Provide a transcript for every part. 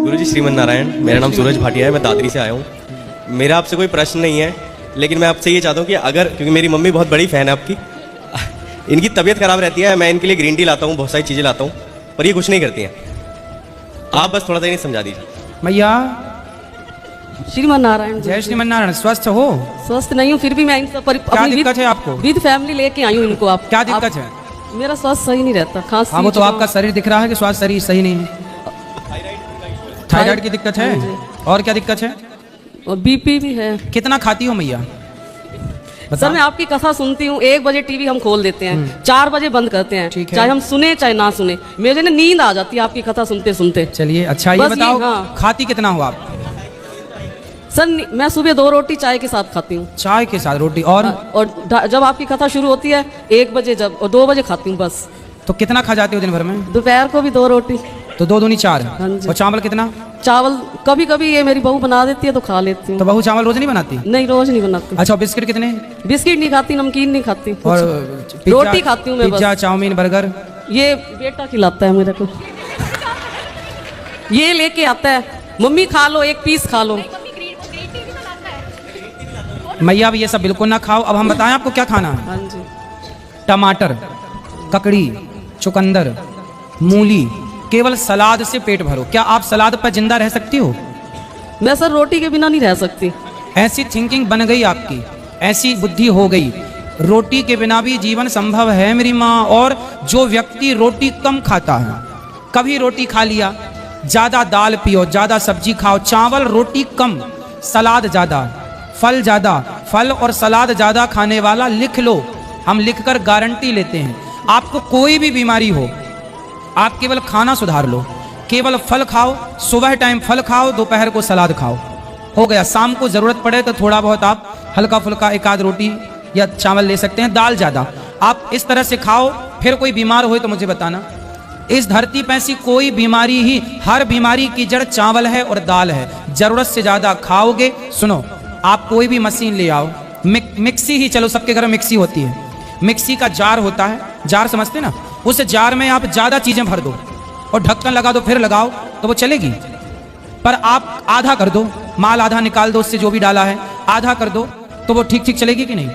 गुरुजी श्रीमन नारायण, मेरा नाम सूरज भाटिया है, मैं दादरी से आया हूँ। मेरा आपसे कोई प्रश्न नहीं है, लेकिन मैं आपसे ये चाहता हूँ कि अगर, क्योंकि मेरी मम्मी बहुत बड़ी फ़ैन है आपकी, इनकी तबीयत ख़राब रहती है, मैं इनके लिए ग्रीन टी लाता हूँ, बहुत सारी चीज़ें लाता हूँ, पर ये कुछ नहीं करती हैं। आप बस थोड़ा सा इन्हें समझा दीजिए। मैया श्रीमन नारायण। जय श्रीमन नारायण। स्वस्थ हो? स्वस्थ नहीं हूँ, फिर भी मैं इनसे क्या दिक्कत है आपको? विद फैमिली लेके आई हूँ इनको। आप क्या दिक्कत है? मेरा स्वास्थ्य सही नहीं रहता, खांसी। हाँ, वो तो आपका शरीर दिख रहा है कि स्वास्थ्य शरीर सही नहीं है। थायराइड की दिक्कत है? और क्या दिक्कत है? और बीपी भी है। कितना खाती हो मैया? सर मैं आपकी कथा सुनती हूँ, 1 बजे टीवी हम खोल देते हैं, 4 बजे बंद करते हैं, ठीक है। चाहे हम सुने चाहे ना सुने, मुझे ना नींद आ जाती है आपकी कथा सुनते सुनते। चलिए अच्छा, ये बस बताओ हाँ। खाती कितना हो आप? सर मैं सुबह 2 रोटी चाय के साथ खाती हूँ। चाय के साथ रोटी? और जब आपकी कथा शुरू होती है 1 बजे, जब और 2 बजे खाती हूँ बस। तो कितना खा जाते हो दिन भर में? दोपहर को भी 2 रोटी। तो 2 दूनी 4। हाँ जी। और चावल कितना? चावल कभी कभी ये मेरी बहू बना देती है तो खा लेती हूँ। तो बहू चावल रोज नहीं बनाती? नहीं, रोज नहीं बनाती। अच्छा, बिस्किट कितने? बिस्किट नहीं खाती, नमकीन नहीं खाती, और रोटी खाती हूँ मैं बस। Pizza, chow mein, burger? ये बेटा खिलाता है मेरे को, ये लेके आता है, मम्मी खा लो, 1 पीस खा लो। मैया अब ये सब बिल्कुल ना खाओ। अब हम बताएं आपको क्या खाना है? हाँ जी। टमाटर, ककड़ी, चुकंदर, मूली, केवल सलाद से पेट भरो। क्या आप सलाद पर जिंदा रह सकती हो? मैं सर रोटी के बिना नहीं रह सकती। ऐसी थिंकिंग बन गई आपकी, ऐसी बुद्धि हो गई। रोटी के बिना भी जीवन संभव है मेरी माँ। और जो व्यक्ति रोटी कम खाता है, कभी रोटी खा लिया, ज्यादा दाल पियो, ज्यादा सब्जी खाओ, चावल रोटी कम, सलाद ज्यादा, फल ज्यादा, फल और सलाद ज्यादा खाने वाला लिख लो, हम लिखकर गारंटी लेते हैं। आपको कोई भी बीमारी हो, आप केवल खाना सुधार लो, केवल फल खाओ, सुबह टाइम फल खाओ, दोपहर को सलाद खाओ, हो गया। शाम को जरूरत पड़े तो थोड़ा बहुत आप हल्का फुल्का 1 आध रोटी या चावल ले सकते हैं, दाल ज्यादा। आप इस तरह से खाओ, फिर कोई बीमार हो तो मुझे बताना। इस धरती पे ऐसी कोई बीमारी ही, हर बीमारी की जड़ चावल है और दाल है। जरूरत से ज्यादा खाओगे, सुनो, आप कोई भी मशीन ले आओ, मिक्सी ही, चलो सबके घर में मिक्सी होती है, मिक्सी का जार होता है, जार समझते ना, उस जार में आप ज्यादा चीजें भर दो और ढक्कन लगा दो, फिर लगाओ तो वो चलेगी। पर आप आधा कर दो, माल आधा निकाल दो, उससे जो भी डाला है आधा कर दो, तो वो ठीक ठीक चलेगी कि नहीं?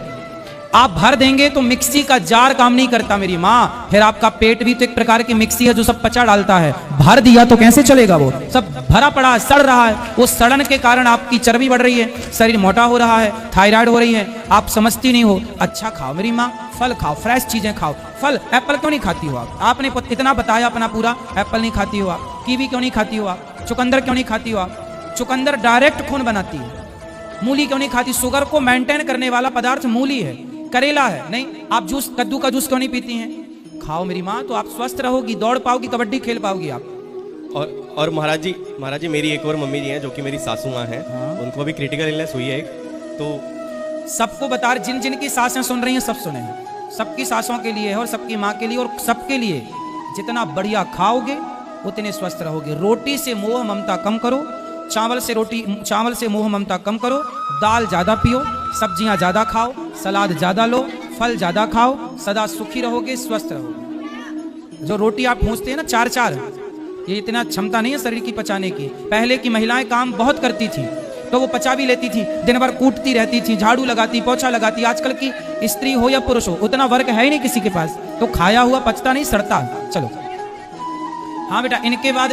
आप भर देंगे तो मिक्सी का जार काम नहीं करता मेरी माँ। फिर आपका पेट भी तो एक प्रकार की मिक्सी है जो सब पचा डालता है। भर दिया तो कैसे चलेगा? वो सब भरा पड़ा है, सड़ रहा है। वो सड़न के कारण आपकी चर्बी बढ़ रही है, शरीर मोटा हो रहा है, थायराइड हो रही है, आप समझती नहीं हो। अच्छा खाओ मेरी माँ, फल खाओ, फ्रेश चीजें खाओ। फल, एप्पल क्यों नहीं खाती हो आप? आपने इतना बताया अपना पूरा, एप्पल नहीं खाती हो आप, कीवी क्यों नहीं खाती हो आप, चुकंदर क्यों नहीं खाती हो आप? चुकंदर डायरेक्ट खून बनाती है। मूली क्यों नहीं खाती? शुगर को मेंटेन करने वाला पदार्थ मूली है, करेला है। नहीं, आप जूस, कद्दू का जूस क्यों नहीं पीती हैं? खाओ मेरी माँ, तो आप स्वस्थ रहोगी, दौड़ पाओगी, कबड्डी खेल पाओगी आप। और महाराज जी मेरी एक और मम्मी जी हैं जो कि मेरी सासू माँ हैं। हाँ। उनको भी क्रिटिकल इलनेस हुई है एक, तो सबको बता, जिन जिन की सासें सुन रही हैं सब सुने, सबकी सासों के लिए है और सबकी माँ के लिए और सबके लिए। जितना बढ़िया खाओगे उतने स्वस्थ रहोगे। रोटी से मोह ममता कम करो, चावल से मोह ममता कम करो, दाल ज्यादा पियो, सब्जियां ज्यादा खाओ, सलाद ज्यादा लो, फल ज्यादा खाओ, सदा सुखी रहोगे, स्वस्थ रहोगे। जो रोटी आप पूछते हैं ना 4-4, ये इतना क्षमता नहीं है शरीर की पचाने की। पहले की महिलाएं काम बहुत करती थी तो वो पचा भी लेती थी, दिन भर कूटती रहती थी, झाड़ू लगाती, पोछा लगाती। आजकल की स्त्री हो या पुरुष हो, उतना वर्क है ही नहीं किसी के पास, तो खाया हुआ पचता नहीं, सड़ता। चलो हाँ बेटा, इनके बाद